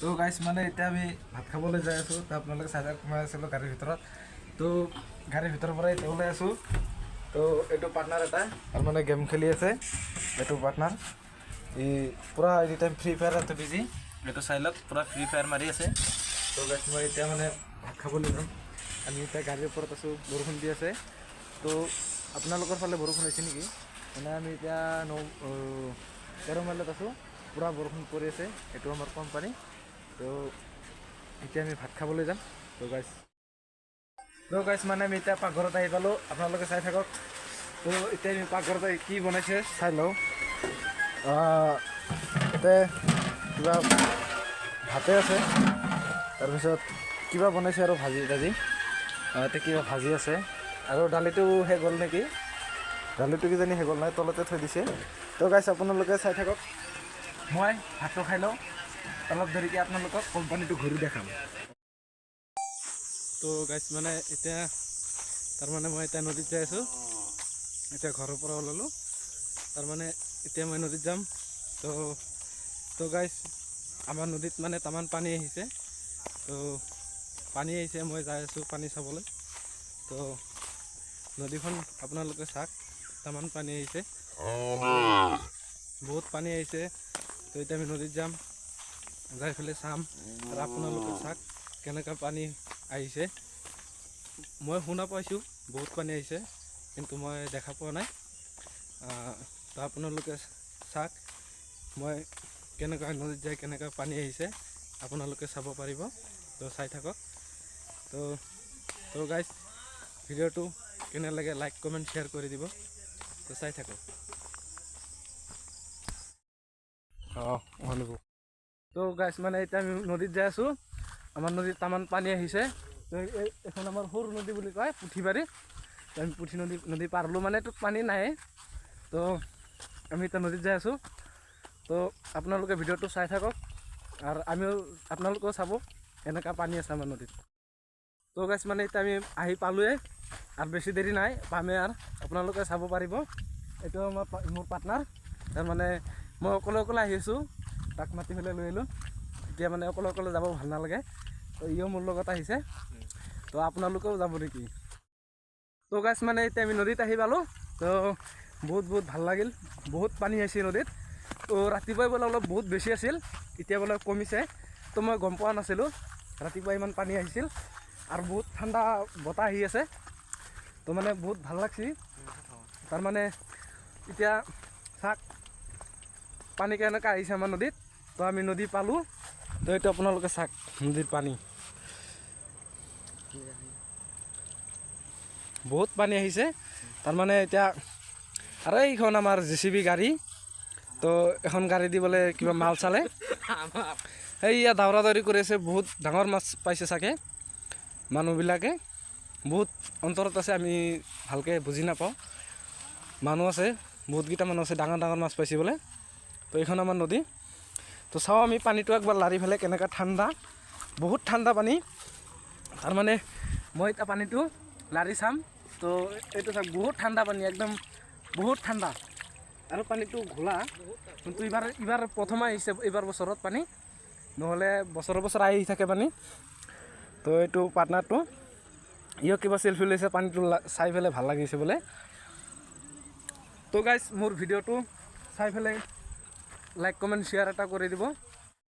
তো গাইছ মানে এতিয়া আমি ভাত খাবলৈ যাই আছোঁ। তো আপোনালোকে চাই সোমাই আছিলোঁ গাড়ীৰ ভিতৰত। তো গাড়ীৰ ভিতৰৰ পৰা এতিয়া ওলাই আছোঁ। তো এইটো পাৰ্টনাৰ এটা আৰু মানে গেম খেলি আছে। এইটো পাৰ্টনাৰ ই পূৰা এনি টাইম ফ্ৰী ফায়াৰতে বিজি। এইটো চাই লওক পূৰা ফ্ৰী ফায়াৰ মাৰি আছে। তো গাইছ মই এতিয়া মানে ভাত খাবলৈ যাম। আমি এতিয়া গাড়ীৰ ওপৰত আছোঁ, বৰষুণ দি আছে। তো আপোনালোকৰ ফালে বৰষুণ হৈছে নেকি? মানে আমি এতিয়া 13 মাইলত আছোঁ, পূৰা বৰষুণ পৰি আছে। এইটো আমাৰ কোম্পানী। তো এতিয়া আমি ভাত খাবলৈ যাম। তো গাইছ মানে আমি এতিয়া পাকঘৰত আহি পালোঁ, আপোনালোকে চাই থাকক। তো এতিয়া আমি পাকঘৰত কি বনাইছে চাই লওঁ। ইয়াতে কিবা ভাতে আছে, তাৰপিছত কিবা বনাইছে আৰু ভাজি ইয়াতে কিবা ভাজি আছে আৰু দালিটো শেষ গ'ল নেকি? দালিটো কিজানি শেষ গ'ল নাই, তলতে থৈ দিছে। তো গাইছ আপোনালোকে চাই থাকক, মই ভাতটো খাই লওঁ, অলপ দেৰিকৈ আপোনালোকক কোম্পানীটো ঘূৰি দেখাম। তো গাইছ মানে এতিয়া তাৰমানে মই এতিয়া নদীত যাই আছোঁ। এতিয়া ঘৰৰ পৰা ওলালোঁ, তাৰমানে এতিয়া মই নদীত যাম। তো গাইছ আমাৰ নদীত মানে তামান পানী আহিছে। তো পানী আহিছে, মই যাই আছোঁ পানী চাবলৈ। তো নদীখন আপোনালোকে চাওক, তামান পানী আহিছে, বহুত পানী আহিছে। তো এতিয়া আমি নদীত যাম, যাই পেলাই চাম আৰু আপোনালোকে চাওক কেনেকুৱা পানী আহিছে। মই শুনা পাইছোঁ বহুত পানী আহিছে, কিন্তু মই দেখা পোৱা নাই। তো আপোনালোকে চাওক মই কেনেকুৱা নদীত যাই কেনেকুৱা পানী আহিছে, আপোনালোকে চাব পাৰিব। তো চাই থাকক। তো গাইজ ভিডিঅ'টো কেনে লাগে লাইক কমেণ্ট শ্বেয়াৰ কৰি দিব। তো চাই থাকক। তো গাইজ মানে এতিয়া আমি নদীত যাই আছোঁ। আমাৰ নদীত তামান পানী আহিছে। তো এখন আমাৰ সৰু নদী বুলি কয় পুঠিবাৰী। তো আমি পুঠি নদী পাৰ হ'লোঁ, মানে তোত পানী নাই। তো আমি এতিয়া নদীত যাই আছোঁ। তো আপোনালোকে ভিডিঅ'টো চাই থাকক আৰু আপোনালোকেও চাব এনেকুৱা পানী আছে আমাৰ নদীত। তো গাইছ মানে এতিয়া আমি আহি পালোঁৱেই আৰু বেছি দেৰি নাই, পামেই আৰু আপোনালোকে চাব পাৰিব। এইটো মোৰ পাৰ্টনাৰ। তাৰমানে মই অকলে আহি আছোঁ, তাক মাতি পেলাই লৈ আহিলোঁ। এতিয়া মানে অকলে যাব ভাল নালাগে, তো ইও মোৰ লগত আহিছে। তো আপোনালোকেও যাব নেকি? তো গাইছ মানে এতিয়া আমি নদীত আহি পালোঁ। তো বহুত ভাল লাগিল, বহুত পানী আহিছে নদীত। তো ৰাতিপুৱাই বোলে অলপ বহুত বেছি আছিল, এতিয়া বোলে কমিছে। তো মই গম পোৱা নাছিলোঁ ৰাতিপুৱা ইমান পানী আহিছিল, আৰু বহুত ঠাণ্ডা বতাহ আহি আছে। তো মানে বহুত ভাল লাগছি। তাৰমানে এতিয়া চাওক পানী কেনেকৈ আহিছে আমাৰ নদীত। তো আমি নদী পালোঁ। তো এইটো আপোনালোকে চাওক নদীৰ পানী, বহুত পানী আহিছে। তাৰমানে এতিয়া আৰু এইখন আমাৰ JCB গাড়ী। তো এখন গাড়ী দি বোলে কিবা মাল চালে, সেইয়া দাউৰা দাউৰি কৰি আছে। বহুত ডাঙৰ মাছ পাইছে চাগে মানুহবিলাকে, বহুত অন্তৰত আছে, আমি ভালকৈ বুজি নাপাওঁ। মানুহ আছে, বহুতকেইটা মানুহ আছে, ডাঙৰ মাছ পাইছে বোলে। তো এইখন আমাৰ নদী। তো চাওঁ আমি পানীটো একবাৰ লাৰি ফেলে কেনেকুৱা ঠাণ্ডা, বহুত ঠাণ্ডা পানী। তাৰমানে মই এতিয়া পানীটো লাৰি চাম। তো এইটো চাওক বহুত ঠাণ্ডা পানী, একদম বহুত ঠাণ্ডা। আৰু পানীটো ঘোলা, কিন্তু এইবাৰ প্ৰথম আহিছে এইবাৰ বছৰত পানী, নহ'লে বছৰ আহি থাকে পানী। তো এইটো পাৰ্টনাৰটো, ইও কিবা চেলফি লৈছে, পানীটো চাই পেলাই ভাল লাগিছে বোলে। তো গাইজ মোৰ ভিডিঅ'টো চাই পেলাই লাইক কমেণ্ট শ্বেয়াৰ এটা কৰি দিব।